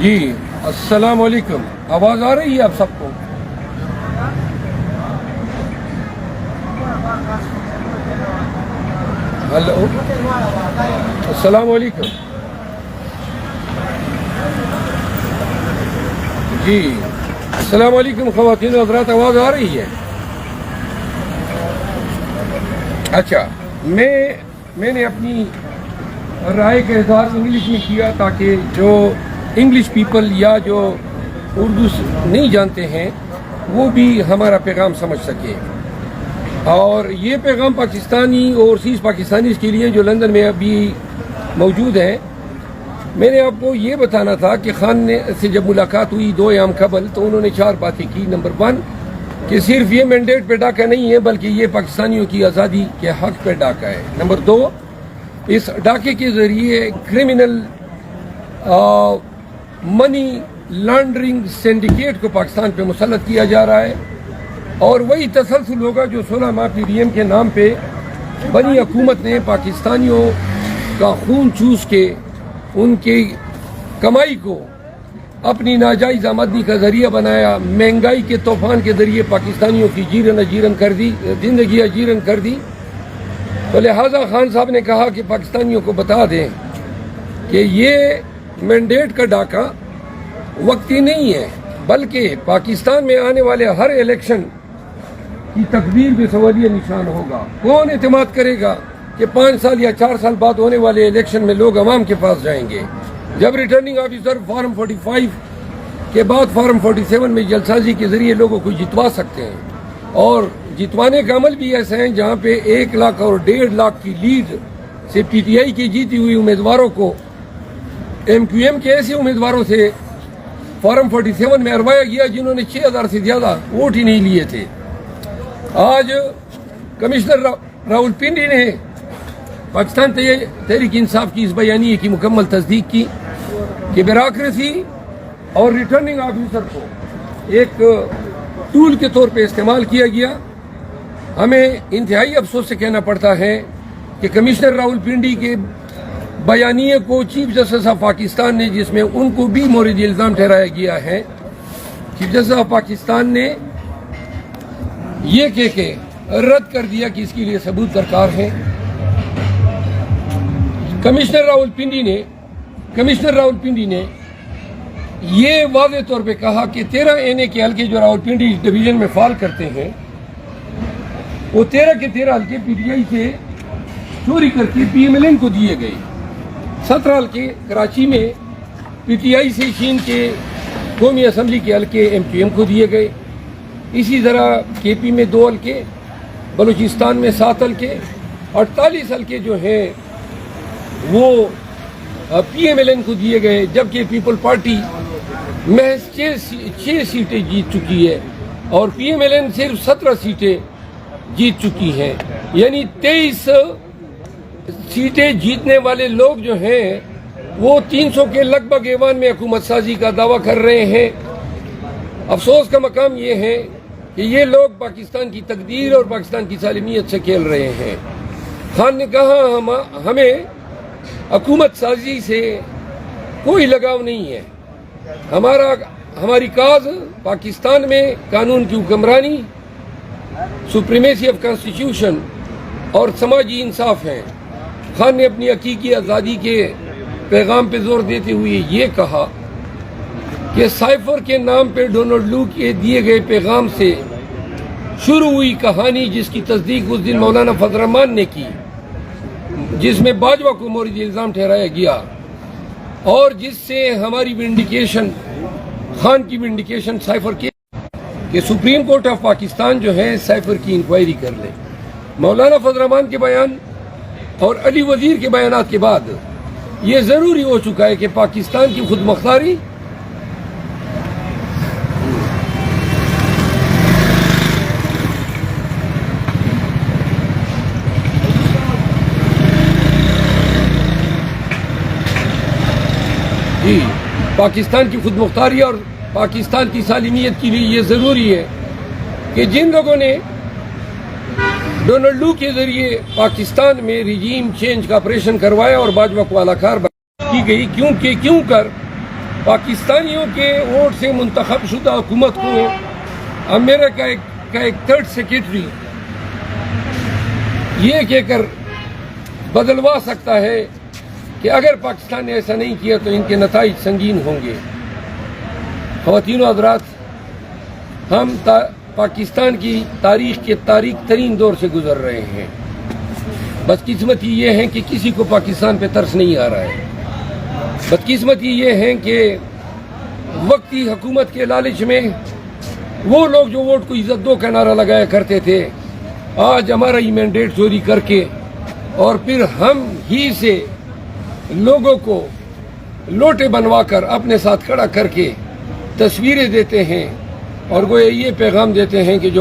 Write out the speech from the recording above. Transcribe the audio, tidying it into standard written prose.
جی السلام علیکم، آواز آ رہی ہے آپ سب کو؟ ہلو، السلام علیکم۔ جی السلام علیکم خواتین و حضرات، آواز آ رہی ہے؟ اچھا، میں نے اپنی رائے کا اظہار انگلش میں کیا تاکہ جو انگلش پیپل یا جو اردو نہیں جانتے ہیں وہ بھی ہمارا پیغام سمجھ سکے، اور یہ پیغام پاکستانی اوورسیز پاکستانیز کے لیے جو لندن میں ابھی موجود ہیں۔ میں نے آپ کو یہ بتانا تھا کہ خان سے جب ملاقات ہوئی 2 ایام قبل تو انہوں نے 4 باتیں کی۔ نمبر 1 کہ صرف یہ مینڈیٹ پہ ڈاکہ نہیں ہے بلکہ یہ پاکستانیوں کی آزادی کے حق پہ ڈاکہ ہے۔ نمبر 2، اس ڈاکے کے ذریعے کرمنل منی لانڈرنگ سینڈیکیٹ کو پاکستان پہ مسلط کیا جا رہا ہے، اور وہی تسلسل ہوگا جو 16 ماہ PDM کے نام پہ بنی حکومت نے پاکستانیوں کا خون چوس کے ان کی کمائی کو اپنی ناجائز آمدنی کا ذریعہ بنایا، مہنگائی کے طوفان کے ذریعے پاکستانیوں کی زندگی اجیرن کر دی۔ تو لہٰذا خان صاحب نے کہا کہ پاکستانیوں کو بتا دیں کہ یہ مینڈیٹ کا ڈاکہ وقتی نہیں ہے، بلکہ پاکستان میں آنے والے ہر الیکشن کی تقدیر بھی سوالیہ نشان ہوگا۔ کون اعتماد کرے گا کہ 5 سال یا 4 سال بعد ہونے والے الیکشن میں لوگ عوام کے پاس جائیں گے، جب ریٹرننگ آفیسر فارم 45 کے بعد فارم 47 میں جلسازی کے ذریعے لوگوں کو جتوا سکتے ہیں، اور جتوانے کا عمل بھی ایسے ہیں جہاں پہ 1 لاکھ اور 1.5 لاکھ کی لیڈ سے PTI کی جیتی ہوئی امیدواروں کو MQM کے ایسے امیدواروں سے فارم 47 میں اروایا گیا جنہوں نے 6000 سے زیادہ ووٹ ہی نہیں لیے تھے۔ آج کمشنر راول پنڈی نے پاکستان تحریک انصاف کی اس بیانیے کی مکمل تصدیق کی کہ بیوروکریسی اور ریٹرننگ آفیسر کو ایک ٹول کے طور پہ استعمال کیا گیا۔ ہمیں انتہائی افسوس سے کہنا پڑتا ہے کہ کمشنر راول پنڈی کے بیانیے کو چیف جسٹس آف پاکستان نے، جس میں ان کو بھی مورد الزام ٹھہرایا گیا ہے، چیف جسٹس آف پاکستان نے یہ کہہ کے رد کر دیا کہ اس کے لیے ثبوت درکار ہے۔ کمشنر راول پنڈی نے یہ واضح طور پہ کہا کہ 13 NA کے حلقے جو راول پنڈی ڈویژن میں فال کرتے ہیں وہ 13 کے 13 حلقے PTI سے چوری کر کے PMLN کو دیے گئے۔ 17 حلقے کراچی میں PTI سے چین کے قومی اسمبلی کے حلقے MQM کو دیے گئے۔ اسی طرح KP میں 2 حلقے، بلوچستان میں 7 حلقے، 48 حلقے جو ہیں وہ PMLN کو دیے گئے، جبکہ پیپل پارٹی محض 6 سیٹیں جیت چکی ہے اور PMLN صرف 17 سیٹیں جیت چکی ہیں، یعنی 23 سیٹیں جیتنے والے لوگ جو ہیں وہ 300 کے لگ بھگ ایوان میں حکومت سازی کا دعویٰ کر رہے ہیں۔ افسوس کا مقام یہ ہے کہ یہ لوگ پاکستان کی تقدیر اور پاکستان کی سالمیت سے کھیل رہے ہیں۔ خان نے کہا ہمیں حکومت سازی سے کوئی لگاؤ نہیں ہے، ہماری کاز پاکستان میں قانون کی حکمرانی، سپریمیسی آف کانسٹیٹیوشن اور سماجی انصاف ہے۔ خان نے اپنی حقیقی آزادی کے پیغام پہ زور دیتے ہوئے یہ کہا کہ سائفر کے نام پہ ڈونلڈ لو کے دیے گئے پیغام سے شروع ہوئی کہانی، جس کی تصدیق اس دن مولانا فضل الرحمان نے کی، جس میں باجوہ کو مورد الزام ٹھہرایا گیا، اور جس سے ہماری ونڈیکیشن، خان کی ونڈیکیشن سائفر کے کہ سپریم کورٹ آف پاکستان جو ہے سائفر کی انکوائری کر لے۔ مولانا فضل الرحمان کے بیان اور علی وزیر کے بیانات کے بعد یہ ضروری ہو چکا ہے کہ پاکستان کی خود مختاری پاکستان کی خود مختاری اور پاکستان کی سالمیت کے لیے یہ ضروری ہے کہ جن لوگوں نے ڈونلڈ لو کے ذریعے پاکستان میں ریجیم چینج کا آپریشن کروایا اور باجوہ کو اعلی کار کی گئی، کیوں کر پاکستانیوں کے ووٹ سے منتخب شدہ حکومت کو امریکہ کا ایک تھرڈ سیکرٹری یہ کہہ کر بدلوا سکتا ہے کہ اگر پاکستان نے ایسا نہیں کیا تو ان کے نتائج سنگین ہوں گے۔ خواتین و حضرات، ہم پاکستان کی تاریخ کے تاریک ترین دور سے گزر رہے ہیں۔ بدقسمتی یہ ہے کہ کسی کو پاکستان پہ ترس نہیں آ رہا ہے۔ بدقسمتی یہ ہے کہ وقتی حکومت کے لالچ میں وہ لوگ جو ووٹ کو عزت دو کا نعرہ لگایا کرتے تھے، آج ہمارا ہی مینڈیٹ چوری کر کے اور پھر ہم ہی سے لوگوں کو لوٹے بنوا کر اپنے ساتھ کھڑا کر کے تصویریں دیتے ہیں اور گویا یہ پیغام دیتے ہیں کہ جو